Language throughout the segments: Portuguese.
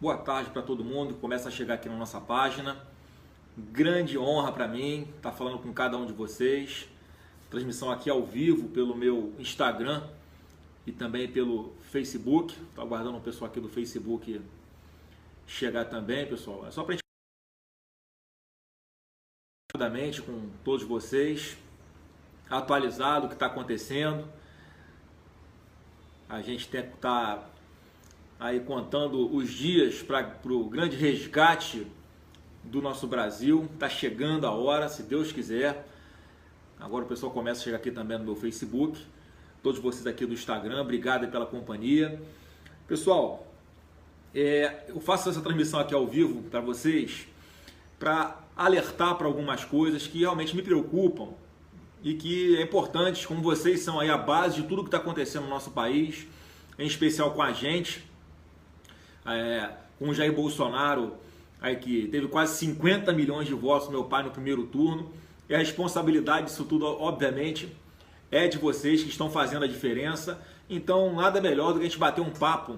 boa tarde para todo mundo que começa a chegar aqui na nossa página. Grande honra para mim estar falando com cada um de vocês. Transmissão aqui ao vivo pelo meu Instagram e também pelo Facebook. Estou aguardando o pessoal aqui do Facebook chegar também, pessoal. É só para a gente rapidamente com todos vocês, atualizado o que está acontecendo. A gente tem que estar aí contando os dias para o grande resgate do nosso Brasil. Está chegando a hora, se Deus quiser. Agora o pessoal começa a chegar aqui também no meu Facebook. Todos vocês aqui do Instagram, obrigado pela companhia. Pessoal, eu faço essa transmissão aqui ao vivo para vocês para alertar para algumas coisas que realmente me preocupam e que é importante, como vocês são aí a base de tudo que está acontecendo no nosso país, em especial com a gente, com o Jair Bolsonaro, aí que teve quase 50 milhões de votos, meu pai, no primeiro turno, e a responsabilidade disso tudo, obviamente, é de vocês que estão fazendo a diferença. Então, nada melhor do que a gente bater um papo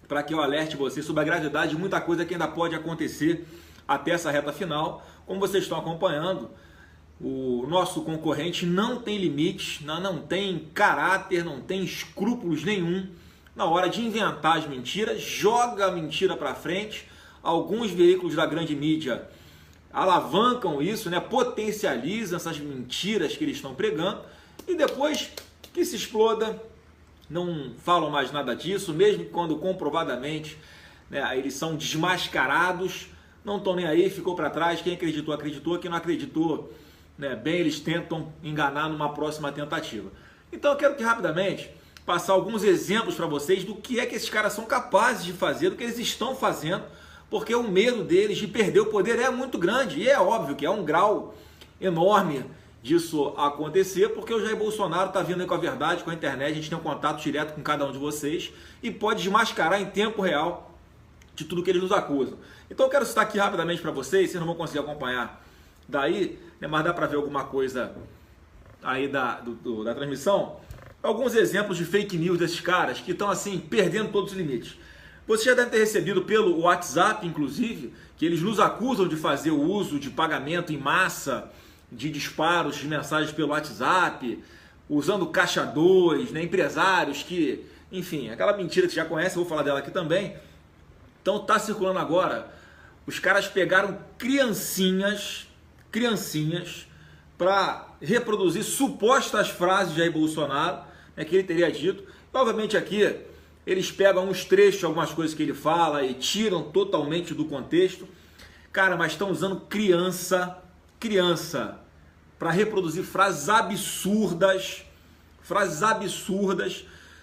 para que eu alerte vocês sobre a gravidade de muita coisa que ainda pode acontecer até essa reta final. Como vocês estão acompanhando, o nosso concorrente não tem limites, não tem caráter, não tem escrúpulos nenhum na hora de inventar as mentiras, joga a mentira para frente. Alguns veículos da grande mídia alavancam isso, potencializam essas mentiras que eles estão pregando e depois que se exploda, não falam mais nada disso, mesmo quando comprovadamente eles são desmascarados, não estão nem aí, ficou para trás. Quem acreditou, acreditou. Quem não acreditou, bem, eles tentam enganar numa próxima tentativa. Então eu quero que rapidamente passar alguns exemplos para vocês do que é que esses caras são capazes de fazer, do que eles estão fazendo, porque o medo deles de perder o poder é muito grande, e é óbvio que é um grau enorme disso acontecer, porque o Jair Bolsonaro está vindo aí com a verdade, com a internet, a gente tem um contato direto com cada um de vocês e pode desmascarar em tempo real de tudo que eles nos acusam. Então eu quero citar aqui rapidamente para vocês não vão conseguir acompanhar daí, mas dá para ver alguma coisa aí da transmissão, alguns exemplos de fake news desses caras que estão assim, perdendo todos os limites. Você já deve ter recebido pelo WhatsApp, inclusive, que eles nos acusam de fazer o uso de pagamento em massa, de disparos de mensagens pelo WhatsApp, usando caixa 2, empresários que, enfim, aquela mentira que você já conhece, eu vou falar dela aqui também. Então tá circulando agora, os caras pegaram criancinhas para reproduzir supostas frases de Jair Bolsonaro, que ele teria dito. Obviamente aqui eles pegam uns trechos, algumas coisas que ele fala e tiram totalmente do contexto. Cara, mas estão usando criança para reproduzir frases absurdas,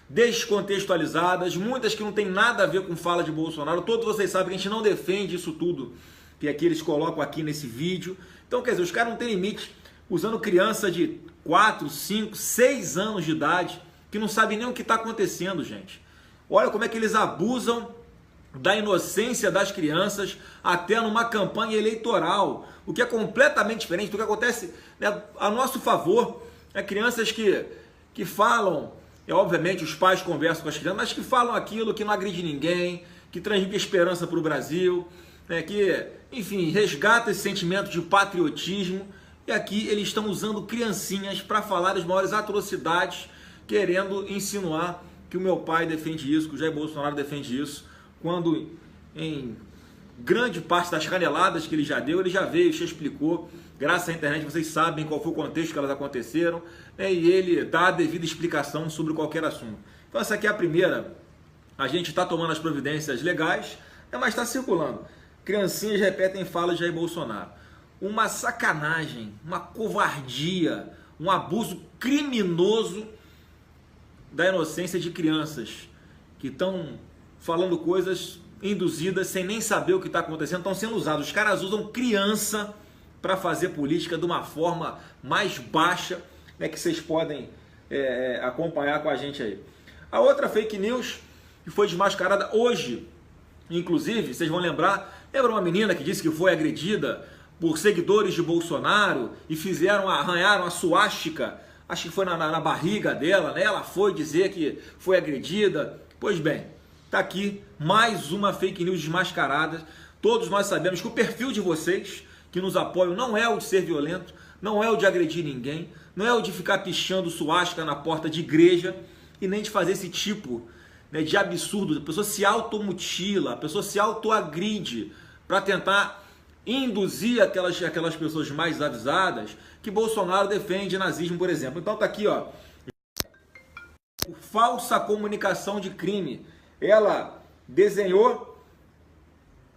descontextualizadas, muitas que não tem nada a ver com fala de Bolsonaro. Todos vocês sabem que a gente não defende isso tudo que aqui eles colocam aqui nesse vídeo. Então, quer dizer, os caras não têm limite, usando criança de 4, 5, 6 anos de idade, que não sabem nem o que está acontecendo, gente. Olha como é que eles abusam da inocência das crianças até numa campanha eleitoral, o que é completamente diferente do que acontece a nosso favor. Crianças que falam, obviamente os pais conversam com as crianças, mas que falam aquilo que não agride ninguém, que transmite esperança para o Brasil, que, enfim, resgata esse sentimento de patriotismo. E aqui eles estão usando criancinhas para falar das maiores atrocidades, querendo insinuar que o meu pai defende isso, que o Jair Bolsonaro defende isso, quando em grande parte das caneladas que ele já deu, ele já veio, já explicou, graças à internet vocês sabem qual foi o contexto que elas aconteceram, e ele dá a devida explicação sobre qualquer assunto. Então essa aqui é a primeira, a gente está tomando as providências legais, mas está circulando. Criancinhas repetem falas de Jair Bolsonaro. Uma sacanagem, uma covardia, um abuso criminoso da inocência de crianças que estão falando coisas induzidas sem nem saber o que está acontecendo, estão sendo usados. Os caras usam criança para fazer política de uma forma mais baixa, que vocês podem acompanhar com a gente aí. A outra fake news que foi desmascarada hoje, inclusive, vocês vão lembra uma menina que disse que foi agredida por seguidores de Bolsonaro e arranharam a suástica, acho que foi na barriga dela, Ela foi dizer que foi agredida. Pois bem, Tá aqui mais uma fake news desmascarada. Todos nós sabemos que o perfil de vocês que nos apoiam não é o de ser violento, não é o de agredir ninguém, não é o de ficar pichando suástica na porta de igreja e nem de fazer esse tipo, né, de absurdo. A pessoa se automutila, a pessoa se autoagride para tentar induzir aquelas pessoas mais avisadas que Bolsonaro defende nazismo, por exemplo. Então tá aqui, ó, falsa comunicação de crime. Ela desenhou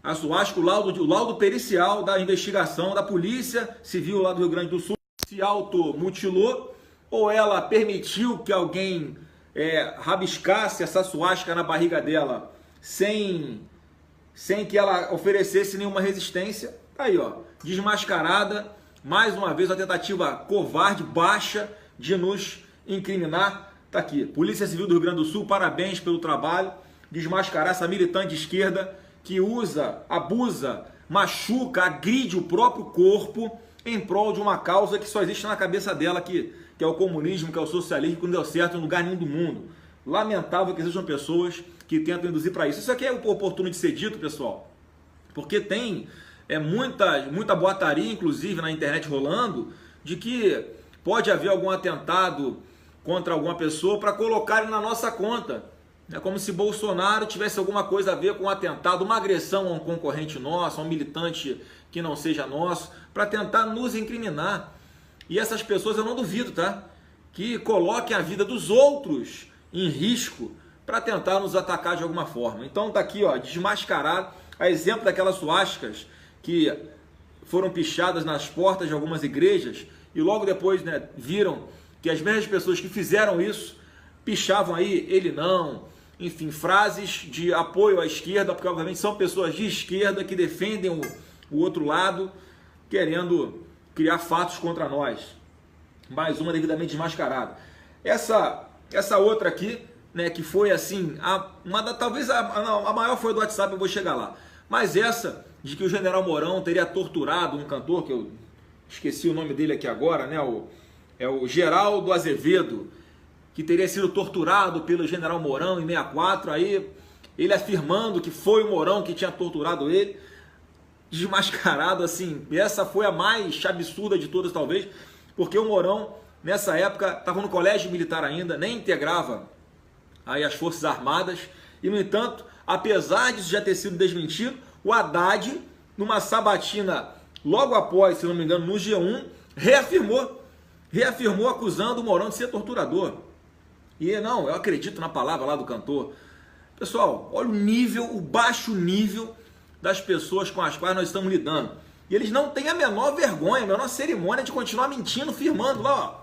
a suástica, o laudo pericial da investigação da Polícia Civil lá do Rio Grande do Sul, se automutilou, ou ela permitiu que alguém rabiscasse essa suástica na barriga dela sem que ela oferecesse nenhuma resistência. Aí, ó, desmascarada, mais uma vez, uma tentativa covarde, baixa, de nos incriminar. Tá aqui, Polícia Civil do Rio Grande do Sul, parabéns pelo trabalho, desmascarar essa militante de esquerda que usa, abusa, machuca, agride o próprio corpo em prol de uma causa que só existe na cabeça dela, que é o comunismo, que é o socialismo, que não deu certo em lugar nenhum do mundo. Lamentável que existam pessoas que tentam induzir para isso. Isso aqui é oportuno de ser dito, pessoal, porque tem muita boataria, inclusive na internet rolando, de que pode haver algum atentado contra alguma pessoa para colocarem na nossa conta. É como se Bolsonaro tivesse alguma coisa a ver com um atentado, uma agressão a um concorrente nosso, a um militante que não seja nosso, para tentar nos incriminar. E essas pessoas, eu não duvido, tá? Que coloquem a vida dos outros em risco para tentar nos atacar de alguma forma. Então tá aqui, ó, desmascarado, a exemplo daquelas suásticas que foram pichadas nas portas de algumas igrejas e logo depois, né, viram que as mesmas pessoas que fizeram isso pichavam aí, ele não, enfim, frases de apoio à esquerda, porque obviamente são pessoas de esquerda que defendem o outro lado, querendo criar fatos contra nós. Mais uma devidamente desmascarada. Essa outra aqui, né, que foi assim, talvez a maior foi do WhatsApp, eu vou chegar lá. Mas essa de que o General Mourão teria torturado um cantor, que eu esqueci o nome dele aqui agora, né, o Geraldo Azevedo, que teria sido torturado pelo General Mourão em 64, aí ele afirmando que foi o Mourão que tinha torturado ele, desmascarado assim. Essa foi a mais absurda de todas, talvez, porque o Mourão, nessa época, estava no colégio militar ainda, nem integrava aí as Forças Armadas, e no entanto, apesar disso já ter sido desmentido, o Haddad, numa sabatina logo após, se não me engano, no G1, reafirmou acusando o Mourão de ser torturador. E não, eu acredito na palavra lá do cantor. Pessoal, olha o nível, o baixo nível das pessoas com as quais nós estamos lidando. E eles não têm a menor vergonha, a menor cerimônia de continuar mentindo, firmando lá, ó.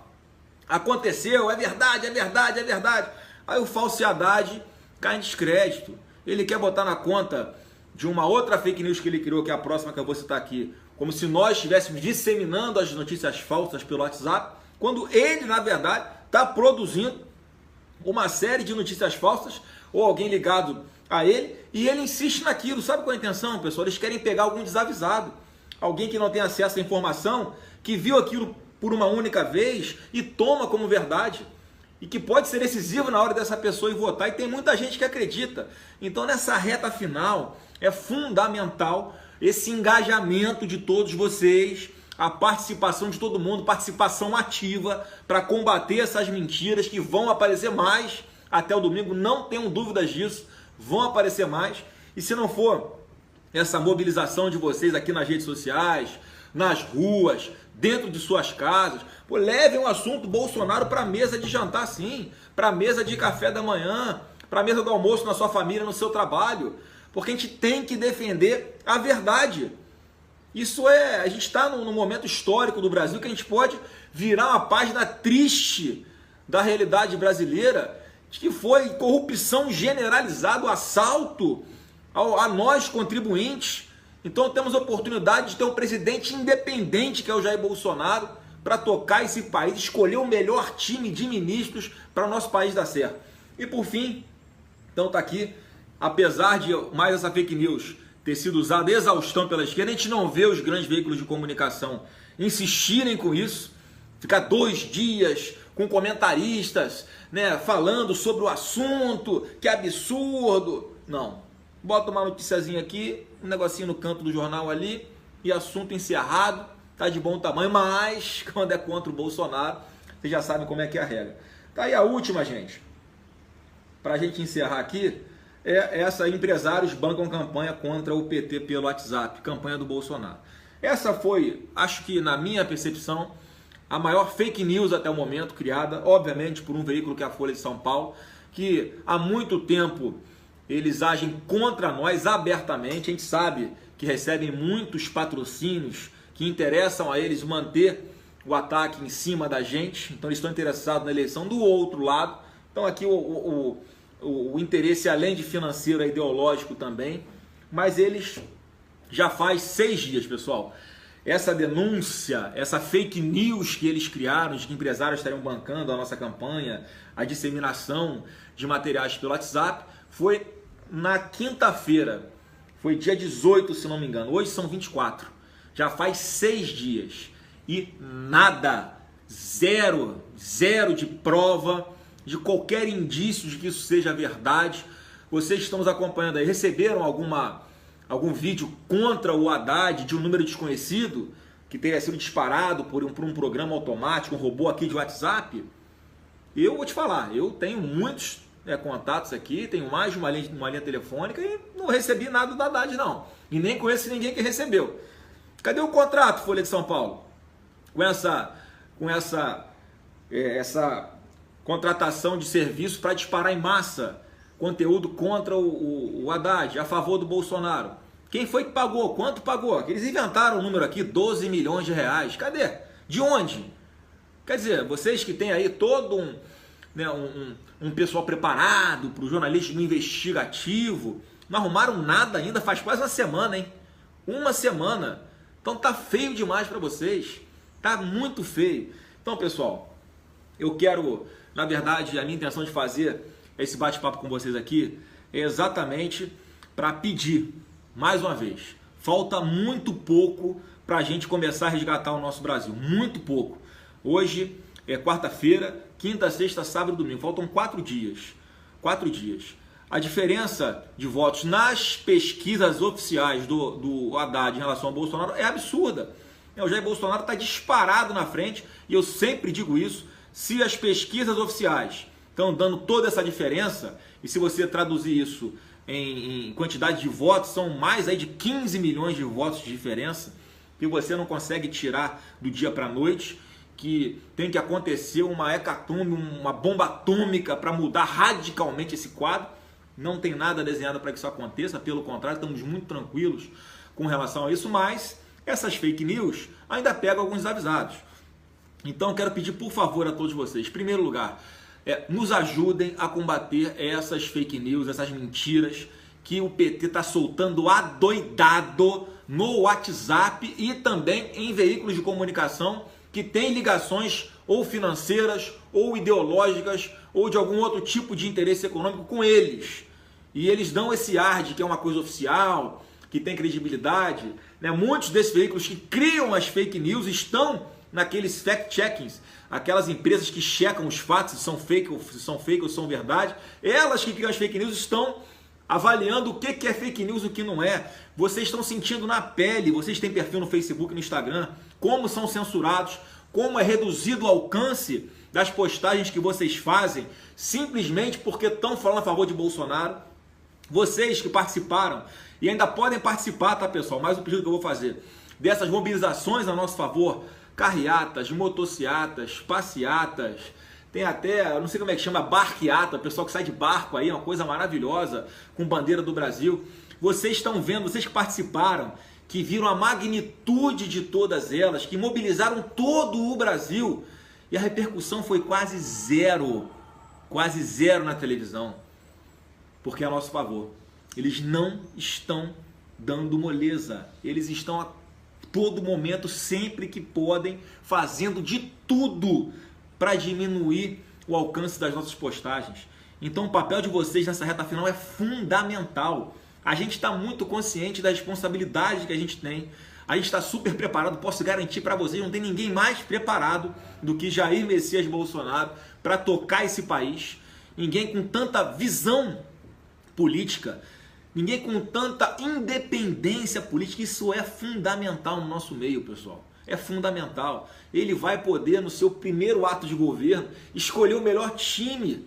Aconteceu, é verdade, é verdade, é verdade. Aí o falso Haddad cai em descrédito. Ele quer botar na conta de uma outra fake news que ele criou, que é a próxima que eu vou citar aqui, como se nós estivéssemos disseminando as notícias falsas pelo WhatsApp, quando ele, na verdade, está produzindo uma série de notícias falsas, ou alguém ligado a ele, e ele insiste naquilo. Sabe qual é a intenção, pessoal? Eles querem pegar algum desavisado, alguém que não tem acesso à informação, que viu aquilo por uma única vez e toma como verdade, e que pode ser decisivo na hora dessa pessoa ir votar, e tem muita gente que acredita. Então, nessa reta final, é fundamental esse engajamento de todos vocês, a participação de todo mundo, participação ativa para combater essas mentiras que vão aparecer mais até o domingo, não tenham dúvidas disso, vão aparecer mais. E se não for essa mobilização de vocês aqui nas redes sociais, nas ruas, dentro de suas casas, pô, levem o assunto Bolsonaro para a mesa de jantar, sim, para a mesa de café da manhã, para a mesa do almoço na sua família, no seu trabalho, porque a gente tem que defender a verdade. Isso a gente está num momento histórico do Brasil que a gente pode virar uma página triste da realidade brasileira, de que foi corrupção generalizada, o assalto a nós contribuintes. Então temos a oportunidade de ter um presidente independente, que é o Jair Bolsonaro, para tocar esse país, escolher o melhor time de ministros para o nosso país dar certo. E por fim, então tá aqui, apesar de mais essa fake news ter sido usada exaustão pela esquerda, a gente não vê os grandes veículos de comunicação insistirem com isso, ficar 2 dias com comentaristas, né, falando sobre o assunto, que absurdo. Não. Bota uma noticiazinha aqui, um negocinho no canto do jornal ali e assunto encerrado, tá de bom tamanho, mas quando é contra o Bolsonaro, vocês já sabem como é que é a regra. Tá aí a última, gente. Pra gente encerrar aqui, é essa: empresários bancam campanha contra o PT pelo WhatsApp, campanha do Bolsonaro. Essa foi, acho que na minha percepção, a maior fake news até o momento, criada, obviamente, por um veículo que é a Folha de São Paulo, que há muito tempo eles agem contra nós abertamente. A gente sabe que recebem muitos patrocínios que interessam a eles manter o ataque em cima da gente, então eles estão interessados na eleição do outro lado. Então aqui o interesse, além de financeiro, é ideológico também, mas eles já faz 6 dias, pessoal, essa denúncia, essa fake news que eles criaram, de que empresários estariam bancando a nossa campanha, a disseminação de materiais pelo WhatsApp, foi na quinta-feira, foi dia 18, se não me engano, hoje são 24, já faz 6 dias, e nada, zero de prova, de qualquer indício de que isso seja verdade. Vocês que estão nos acompanhando aí, receberam algum vídeo contra o Haddad de um número desconhecido que teria sido disparado por um programa automático, um robô aqui de WhatsApp? Eu vou te falar, eu tenho muitos contatos aqui, tenho mais de uma linha telefônica e não recebi nada do Haddad não, e nem conheço ninguém que recebeu. Cadê o contrato, Folha de São Paulo? Com essa contratação de serviço para disparar em massa conteúdo contra o Haddad, a favor do Bolsonaro. Quem foi que pagou? Quanto pagou? Eles inventaram o número aqui, 12 milhões de reais. Cadê? De onde? Quer dizer, vocês que têm aí todo um pessoal preparado para o jornalismo investigativo, não arrumaram nada ainda, faz quase uma semana, hein? Uma semana. Então tá feio demais para vocês. Tá muito feio. Então, pessoal, eu quero, na verdade, a minha intenção de fazer esse bate-papo com vocês aqui é exatamente para pedir, mais uma vez, falta muito pouco para a gente começar a resgatar o nosso Brasil, muito pouco. Hoje é quarta-feira, quinta, sexta, sábado e domingo, faltam 4 dias. 4 dias. A diferença de votos nas pesquisas oficiais do Haddad em relação ao Bolsonaro é absurda. O Jair Bolsonaro está disparado na frente, e eu sempre digo isso: se as pesquisas oficiais estão dando toda essa diferença, e se você traduzir isso em quantidade de votos, são mais aí de 15 milhões de votos de diferença, que você não consegue tirar do dia para a noite, que tem que acontecer uma hecatombe, uma bomba atômica para mudar radicalmente esse quadro. Não tem nada desenhado para que isso aconteça, pelo contrário, estamos muito tranquilos com relação a isso, mas essas fake news ainda pegam alguns avisados. Então, quero pedir, por favor, a todos vocês, em primeiro lugar, nos ajudem a combater essas fake news, essas mentiras que o PT está soltando adoidado no WhatsApp e também em veículos de comunicação que têm ligações ou financeiras, ou ideológicas, ou de algum outro tipo de interesse econômico com eles. E eles dão esse ar de que é uma coisa oficial, que tem credibilidade. Muitos desses veículos que criam as fake news estão naqueles fact-checkings, aquelas empresas que checam os fatos, se são fake ou são verdade. Elas que criam as fake news estão avaliando o que é fake news e o que não é. Vocês estão sentindo na pele, vocês têm perfil no Facebook e no Instagram, como são censurados, como é reduzido o alcance das postagens que vocês fazem, simplesmente porque estão falando a favor de Bolsonaro. Vocês que participaram, e ainda podem participar, tá, pessoal? Mais um pedido que eu vou fazer, dessas mobilizações a nosso favor: carreatas, motociatas, passeatas, tem até, eu não sei como é que chama, barqueata, o pessoal que sai de barco aí, uma coisa maravilhosa, com bandeira do Brasil. Vocês estão vendo, vocês que participaram, que viram a magnitude de todas elas, que mobilizaram todo o Brasil, e a repercussão foi quase zero na televisão, porque é a nosso favor. Eles não estão dando moleza, eles estão a todo momento, sempre que podem, fazendo de tudo para diminuir o alcance das nossas postagens. Então o papel de vocês nessa reta final é fundamental. A gente está muito consciente da responsabilidade que a gente tem. A gente está super preparado, posso garantir para vocês, não tem ninguém mais preparado do que Jair Messias Bolsonaro para tocar esse país. Ninguém com tanta visão política, Ninguém com tanta independência política. Isso é fundamental no nosso meio, pessoal. É fundamental. Ele vai poder, no seu primeiro ato de governo, escolher o melhor time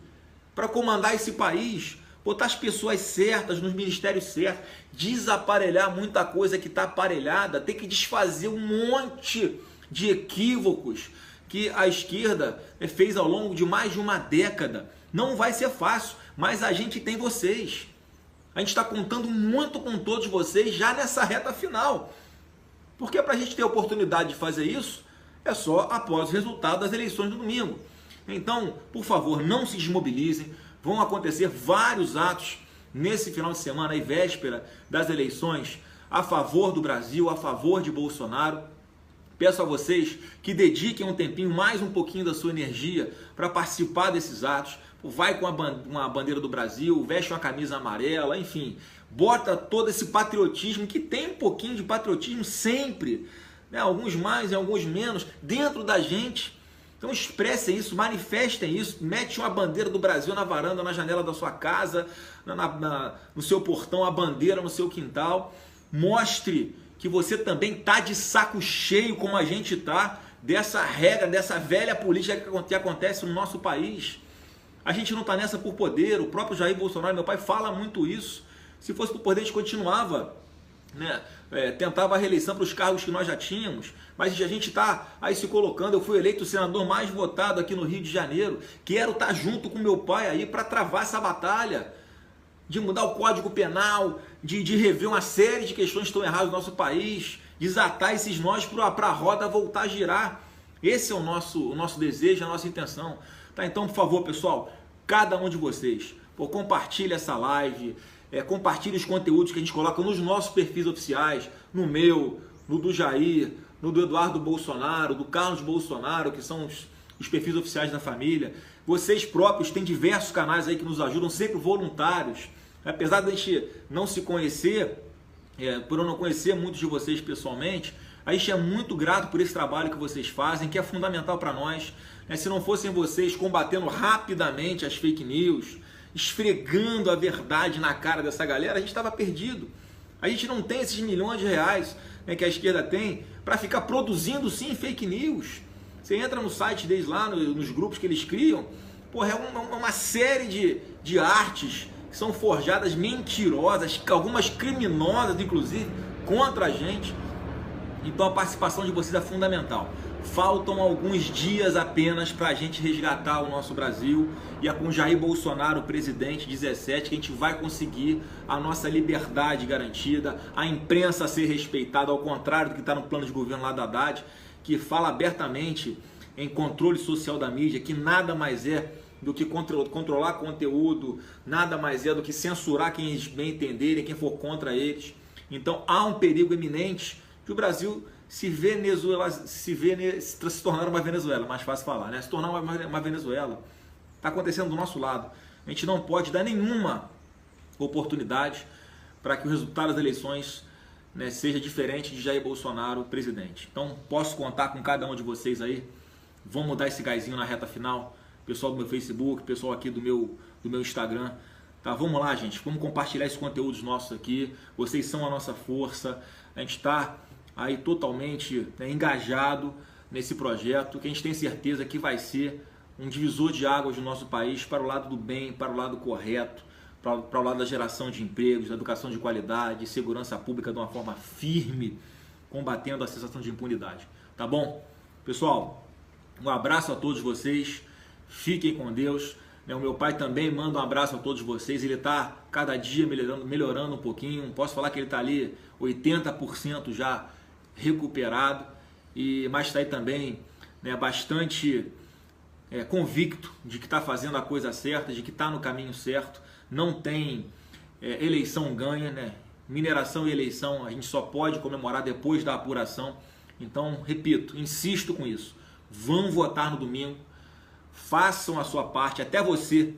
para comandar esse país, botar as pessoas certas nos ministérios certos, desaparelhar muita coisa que está aparelhada, ter que desfazer um monte de equívocos que a esquerda fez ao longo de mais de uma década. Não vai ser fácil, mas a gente tem vocês. A gente está contando muito com todos vocês já nessa reta final. Porque para a gente ter a oportunidade de fazer isso, é só após o resultado das eleições do domingo. Então, por favor, não se desmobilizem. Vão acontecer vários atos nesse final de semana, aí, véspera das eleições, a favor do Brasil, a favor de Bolsonaro. Peço a vocês que dediquem um tempinho, mais um pouquinho da sua energia para participar desses atos. Vai com uma bandeira do Brasil, veste uma camisa amarela, enfim, bota todo esse patriotismo, que tem um pouquinho de patriotismo sempre, né? Alguns mais e alguns menos, dentro da gente. Então expressem isso, manifestem isso, mete uma bandeira do Brasil na varanda, na janela da sua casa, no seu portão, a bandeira no seu quintal. Mostre que você também está de saco cheio, como a gente está, dessa regra, dessa velha política que acontece no nosso país. A gente não está nessa por poder. O próprio Jair Bolsonaro, meu pai, fala muito isso. Se fosse por poder, a gente continuava, né? Tentava a reeleição para os cargos que nós já tínhamos, mas a gente está aí se colocando. Eu fui eleito o senador mais votado aqui no Rio de Janeiro. Quero estar junto com meu pai aí para travar essa batalha de mudar o Código Penal, de rever uma série de questões que estão erradas no nosso país, desatar esses nós para a roda voltar a girar. Esse é o nosso desejo, a nossa intenção. Tá? Então, por favor, pessoal, cada um de vocês, compartilhe essa live, compartilhe os conteúdos que a gente coloca nos nossos perfis oficiais, no meu, no do Jair, no do Eduardo Bolsonaro, do Carlos Bolsonaro, que são os perfis oficiais da família. Vocês próprios têm diversos canais aí que nos ajudam, sempre voluntários. Apesar de a gente não se conhecer, por eu não conhecer muitos de vocês pessoalmente, a gente é muito grato por esse trabalho que vocês fazem, que é fundamental para nós. Se não fossem vocês combatendo rapidamente as fake news, esfregando a verdade na cara dessa galera, a gente estava perdido. A gente não tem esses milhões de reais, que a esquerda tem para ficar produzindo sim fake news. Você entra no site deles lá, nos grupos que eles criam, é uma série de artes que são forjadas mentirosas, algumas criminosas inclusive, contra a gente. Então a participação de vocês é fundamental. Faltam alguns dias apenas para a gente resgatar o nosso Brasil, e é com Jair Bolsonaro, presidente, 17, que a gente vai conseguir a nossa liberdade garantida, a imprensa ser respeitada, ao contrário do que está no plano de governo lá da Haddad, que fala abertamente em controle social da mídia, que nada mais é do que controlar conteúdo, nada mais é do que censurar quem eles bem entenderem, quem for contra eles. Então há um perigo iminente de o Brasil se tornar uma Venezuela, mais fácil falar, né? Se tornar uma Venezuela. Está acontecendo do nosso lado. A gente não pode dar nenhuma oportunidade para que o resultado das eleições, seja diferente de Jair Bolsonaro, presidente. Então, posso contar com cada um de vocês aí. Vamos dar esse gásinho na reta final. Pessoal do meu Facebook, pessoal aqui do meu Instagram. Tá? Vamos lá, gente. Vamos compartilhar esses conteúdos nossos aqui. Vocês são a nossa força. A gente está aí totalmente engajado nesse projeto, que a gente tem certeza que vai ser um divisor de águas do nosso país para o lado do bem, para o lado correto, para o lado da geração de empregos, da educação de qualidade, segurança pública de uma forma firme, combatendo a sensação de impunidade. Tá bom? Pessoal, um abraço a todos vocês, fiquem com Deus. O meu pai também manda um abraço a todos vocês. Ele está cada dia melhorando um pouquinho. Posso falar que ele está ali 80% já recuperado, mas está aí também bastante convicto de que está fazendo a coisa certa, de que está no caminho certo. Não tem eleição ganha, mineração e eleição a gente só pode comemorar depois da apuração. Então, repito, insisto com isso, vão votar no domingo, façam a sua parte. Até você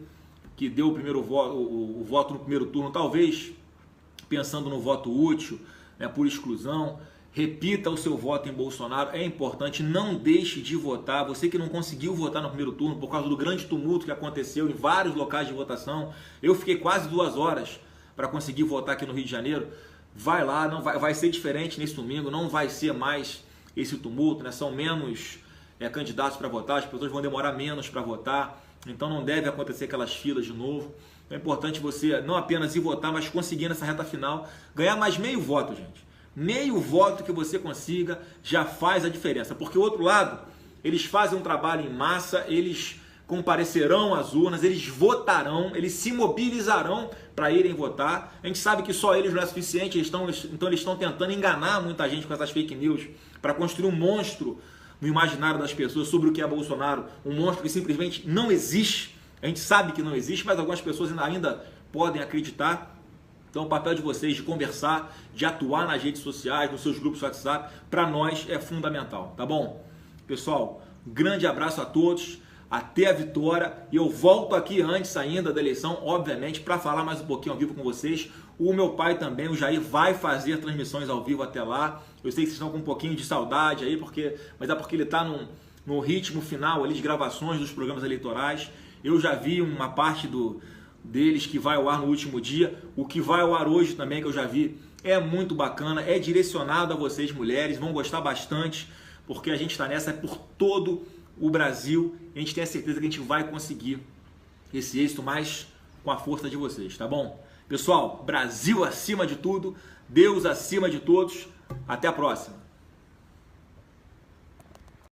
que deu o voto no primeiro turno, talvez pensando no voto útil, por exclusão, repita o seu voto em Bolsonaro. É importante, não deixe de votar. Você que não conseguiu votar no primeiro turno por causa do grande tumulto que aconteceu em vários locais de votação, eu fiquei quase 2 horas para conseguir votar aqui no Rio de Janeiro, vai lá, não vai ser diferente nesse domingo, não vai ser mais esse tumulto, né? São menos candidatos para votar, as pessoas vão demorar menos para votar, então não deve acontecer aquelas filas de novo. É importante você não apenas ir votar, mas conseguir nessa reta final ganhar mais meio voto, gente. Meio voto que você consiga já faz a diferença, porque o outro lado, eles fazem um trabalho em massa, eles comparecerão às urnas, eles votarão, eles se mobilizarão para irem votar. A gente sabe que só eles não é suficiente, então eles estão tentando enganar muita gente com essas fake news para construir um monstro no imaginário das pessoas sobre o que é Bolsonaro, um monstro que simplesmente não existe. A gente sabe que não existe, mas algumas pessoas ainda podem acreditar. Então o papel de vocês de conversar, de atuar nas redes sociais, nos seus grupos WhatsApp, para nós é fundamental, tá bom? Pessoal, grande abraço a todos, até a vitória, e eu volto aqui antes ainda da eleição, obviamente, para falar mais um pouquinho ao vivo com vocês. O meu pai também, o Jair, vai fazer transmissões ao vivo até lá. Eu sei que vocês estão com um pouquinho de saudade aí, mas é porque ele está no ritmo final ali de gravações dos programas eleitorais. Eu já vi uma parte deles que vai ao ar no último dia. O que vai ao ar hoje também, que eu já vi, é muito bacana, é direcionado a vocês mulheres, vão gostar bastante, porque a gente está nessa por todo o Brasil. A gente tem a certeza que a gente vai conseguir esse êxito, mas com a força de vocês, tá bom? Pessoal, Brasil acima de tudo, Deus acima de todos. Até a próxima.